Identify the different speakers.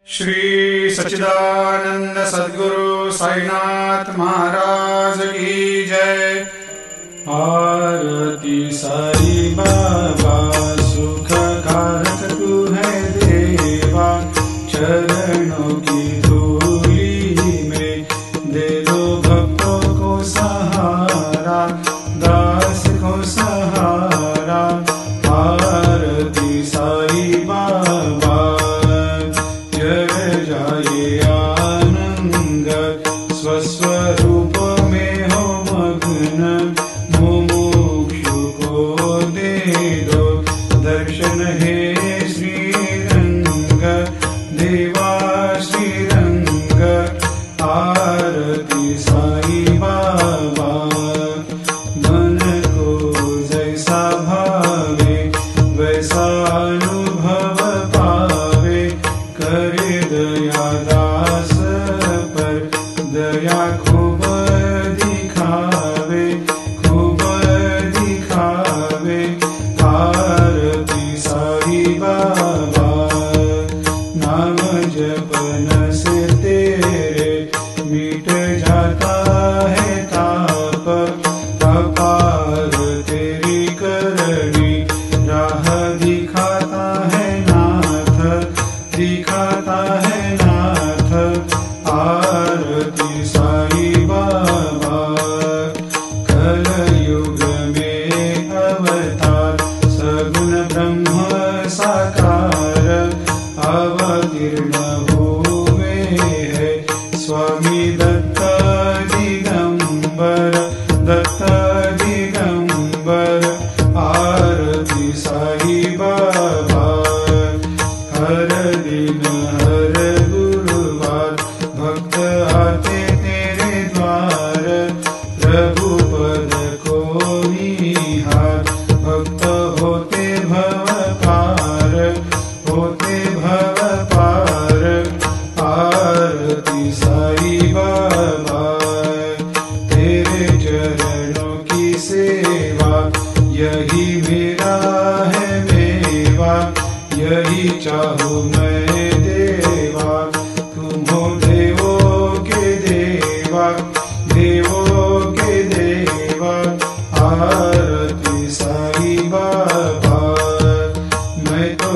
Speaker 1: श्री सच्चिदानंद सद्गुरु साईनाथ महाराज की जय। आरती साई बाबा सुख कारक तू है देवा, चरणों की धूली में दे दो भक्तों को सहारा, दास को सहारा। आरती साई बाबा जय जाए आनंद, स्वस्वरूप में हो मग्न, मुमुक्षु को दे दो दर्शन हे श्रीरंग, देवा श्रीरंग। आरती साई बाबा मन को जैसा भावे वैसा अनुभव पावे, करे दया दास पर दया खूब दिखावे, खूब दिखावे। आरती साई बाबा नाम जपन से तेरे मिट जाता है ताप, अपार तेरी करनी राह दिखाता है नाथ, दिखाता है नाथ। आरती साई बाबा कलयुग में अवतार, सगुण ब्रह्म साकार अवतीर्ण हुए है स्वामी दत्त दिगंबर, दत्त दिगंबर। आरती साई बाबा हर दिन हर गुरुवार भक्त आते तेरे द्वार, प्रभु पद को निहार, भक्त होते भव पार, होते भव पार। आरती साई बाबा तेरे चरणों की सेवा, यही मेरा है मेवा, यही चाहूँ मैं देवा। तुम हो